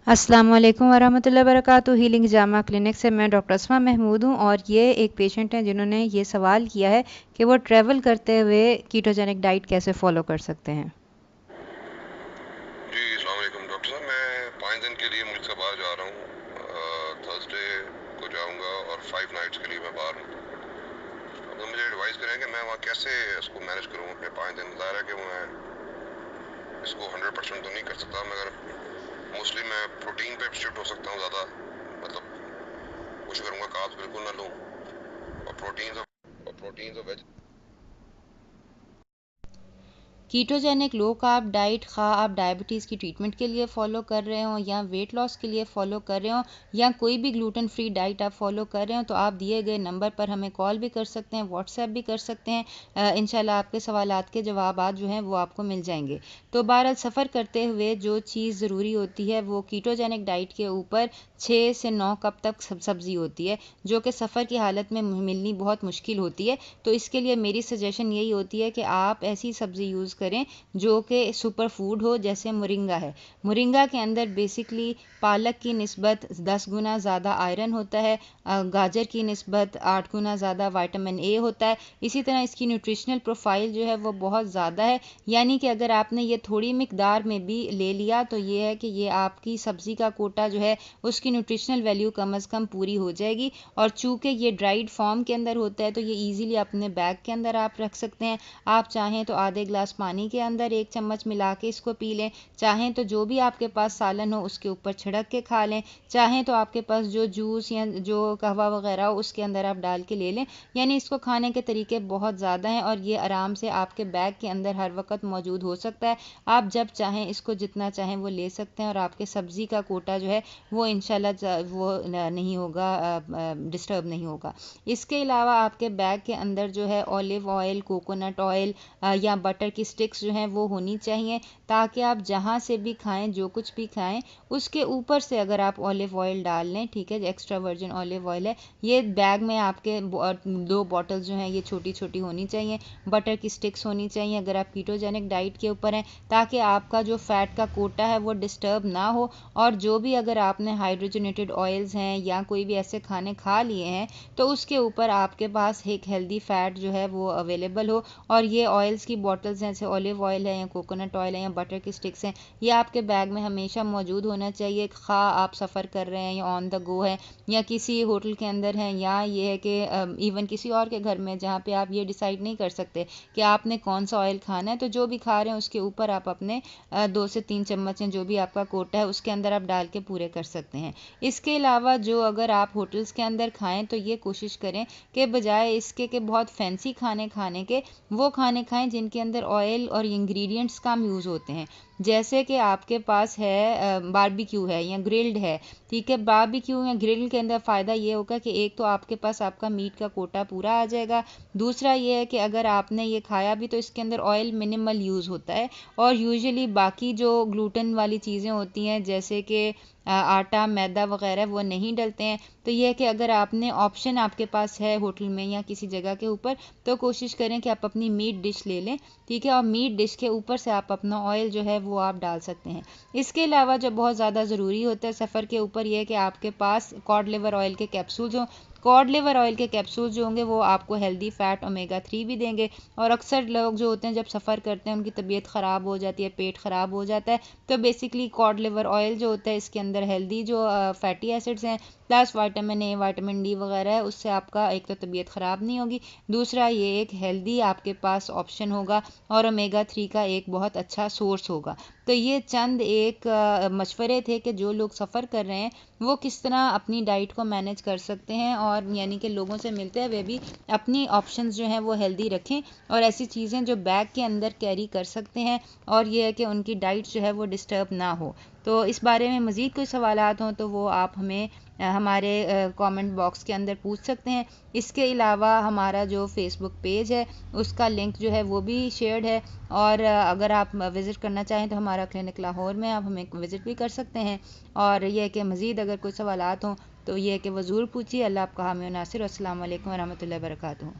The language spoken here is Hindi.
अस्सलाम वालेकुम वरहमतुल्लाहि वबरकातुहू। हीलिंग जामा क्लिनिक से मैं डॉक्टर अस्मा महमूद हूँ और ये एक पेशेंट हैं जिन्होंने ये सवाल किया है कि वो ट्रैवल करते हुए कीटोजेनिक डाइट कैसे फॉलो कर सकते हैं। जी अस्सलाम वालेकुम डॉक्टर साहब, मैं 5 दिन के लिए मुल्क से बाहर जा रहा हूँ। थर्सडे को जाऊँगा और 5 नाइट्स के लिए मैं बाहर हूँ। अब तो मुझे एडवाइस करें कि मैं वहाँ कैसे इसको मैनेज करूँ अपने 5 दिन। ज़ाहिर है कि मैं इसको 100% तो नहीं कर सकता, मगर मोस्टली मैं प्रोटीन पे शिफ्ट हो सकता हूँ ज़्यादा। मतलब कोशिश करूँगा कार्ब्स बिल्कुल ना लूँ और प्रोटीन और veg. Ketogenic low carb diet खा आप डायबिटीज़ की ट्रीटमेंट के लिए फ़ॉलो कर रहे हो या वेट लॉस के लिए फ़ॉलो कर रहे हो या कोई भी ग्लूटेन फ्री डाइट आप फ़ॉलो कर रहे हो, तो आप दिए गए नंबर पर हमें कॉल भी कर सकते हैं, व्हाट्सएप भी कर सकते हैं। इंशाल्लाह आपके सवालात के जवाबात जो हैं वो आपको मिल जाएंगे। तो बहरहाल सफ़र करते हुए जो चीज़ ज़रूरी होती है वो कीटोजेनिक डाइट के ऊपर 6 से 9 कप तक सब्ज़ी होती है, जो कि सफ़र की हालत में मिलनी बहुत मुश्किल होती है। तो इसके लिए मेरी सजेशन यही होती है कि आप ऐसी सब्ज़ी यूज़ करें जो कि सुपर फूड हो, जैसे मोरिंगा है। मोरिंगा के अंदर बेसिकली पालक की निस्बत 10 गुना ज़्यादा आयरन होता है, गाजर की निस्बत 8 गुना ज़्यादा विटामिन ए होता है। इसी तरह इसकी न्यूट्रिशनल प्रोफाइल जो है वो बहुत ज़्यादा है, यानी कि अगर आपने ये थोड़ी मिकदार में भी ले लिया तो ये है कि ये आपकी सब्ज़ी का कोटा जो है उसकी न्यूट्रिशनल वैल्यू कम अज़ कम पूरी हो जाएगी। और चूँकि ये ड्राइड फॉर्म के अंदर होता है तो ये ईज़िली अपने बैग के अंदर आप रख सकते हैं। आप चाहें तो आधे गिलास पानी के अंदर 1 चम्मच मिला के इसको पी लें, चाहें तो जो भी आपके पास सालन हो उसके ऊपर छिड़क के खा लें, चाहें तो आपके पास जो जूस या जो कहवा वगैरह हो उसके अंदर आप डाल के ले लें। यानी इसको खाने के तरीके बहुत ज़्यादा हैं और ये आराम से आपके बैग के अंदर हर वक्त मौजूद हो सकता है। आप जब चाहें इसको जितना चाहें वो ले सकते हैं और आपके सब्ज़ी का कोटा जो है वो इंशाल्लाह वो नहीं होगा, डिस्टर्ब नहीं होगा। इसके अलावा आपके बैग के अंदर जो है ऑलिव ऑयल, कोकोनट ऑयल या बटर की स्टिक्स जो हैं वो होनी चाहिए, ताकि आप जहाँ से भी खाएं, जो कुछ भी खाएं उसके ऊपर से अगर आप ऑलिव ऑयल डाल लें, ठीक है, एक्स्ट्रा वर्जिन ऑलिव ऑयल है। ये बैग में आपके 2 बॉटल्स जो हैं ये छोटी छोटी होनी चाहिए। बटर की स्टिक्स होनी चाहिए अगर आप कीटोजेनिक डाइट के ऊपर हैं, ताकि आपका जो फैट का कोटा है वो डिस्टर्ब ना हो। और जो भी अगर आपने हाइड्रोजनेटेड ऑयल्स हैं या कोई भी ऐसे खाने खा लिए हैं तो उसके ऊपर आपके पास एक हेल्दी फैट जो है वो अवेलेबल हो। और ये ऑयल्स की बॉटल्स हैं, जैसे ऑलिव ऑयल है या कोकोनट ऑयल है या बटर की स्टिक्स हैं, ये आपके बैग में हमेशा मौजूद होना चाहिए। खा आप सफ़र कर रहे हैं या ऑन द गो है या किसी होटल के अंदर हैं, या ये है कि इवन किसी और के घर में जहाँ पे आप ये डिसाइड नहीं कर सकते कि आपने कौन सा ऑयल खाना है, तो जो भी खा रहे हैं उसके ऊपर आप अपने 2 से 3 चम्मच जो भी आपका कोटा है उसके अंदर आप डाल के पूरे कर सकते हैं। इसके अलावा जो अगर आप होटल्स के अंदर खाएं तो ये कोशिश करें कि बजाय इसके कि बहुत फैंसी खाने खाने के, वो खाने खाएं जिनके अंदर ऑयल और इंग्रेडिएंट्स कम यूज़ होते हैं। जैसे कि आपके पास है बारबेक्यू है या ग्रिल्ड है, ठीक है। बारबेक्यू या ग्रिल के अंदर फ़ायदा ये होगा कि एक तो आपके पास आपका मीट का कोटा पूरा आ जाएगा, दूसरा ये है कि अगर आपने ये खाया भी तो इसके अंदर ऑयल मिनिमल यूज़ होता है। और यूजुअली बाकी जो ग्लूटेन वाली चीज़ें होती हैं, जैसे कि आटा, मैदा वगैरह, वो नहीं डलते हैं। तो ये है कि अगर आपने ऑप्शन आपके पास है होटल में या किसी जगह के ऊपर, तो कोशिश करें कि आप अपनी मीट डिश ले लें, ठीक है, और मीट डिश के ऊपर से आप अपना ऑयल जो है वो आप डाल सकते हैं। इसके अलावा जो बहुत ज़्यादा ज़रूरी होता है सफ़र के ऊपर, यह है कि आपके पास कॉड लिवर ऑयल के कैप्सूल्स हों। कॉड लिवर ऑयल के कैप्सूल्स जो होंगे वो आपको हेल्दी फैट ओमेगा 3 भी देंगे। और अक्सर लोग जो होते हैं जब सफ़र करते हैं उनकी तबीयत ख़राब हो जाती है, पेट ख़राब हो जाता है, तो बेसिकली कॉड लिवर ऑयल जो होता है इसके अंदर हेल्दी जो फैटी एसिड्स हैं plus vitamin A, vitamin D वगैरह है, उससे आपका एक तो तबीयत ख़राब नहीं होगी, दूसरा ये एक हेल्दी आपके पास ऑप्शन होगा और ओमेगा 3 का एक बहुत अच्छा सोर्स होगा। तो ये चंद एक मशवरे थे कि जो लोग सफ़र कर रहे हैं वो किस तरह अपनी डाइट को मैनेज कर सकते हैं, और यानी कि लोगों से मिलते हुए भी अपनी ऑप्शंस जो हैं वो हेल्दी रखें और ऐसी चीज़ें जो बैग के अंदर कैरी कर सकते हैं, और ये है कि उनकी डाइट जो है वो डिस्टर्ब ना हो। तो इस बारे में मज़ीद कोई सवालात हों तो वो आप हमें हमारे कमेंट बॉक्स के अंदर पूछ सकते हैं। इसके अलावा हमारा जो फेसबुक पेज है उसका लिंक जो है वो भी शेयर्ड है, और अगर आप विज़िट करना चाहें तो हमारा क्लिनिक लाहौर में आप हमें विज़िट भी कर सकते हैं। और यह है कि मज़ीद अगर कोई सवालात हों तो ये है कि वो ज़रूर पूछिए। अल्लाह आपका हामी और नासिर। अस्सलाम वालेकुम वरहमतुल्लाहि वबरकातुहू।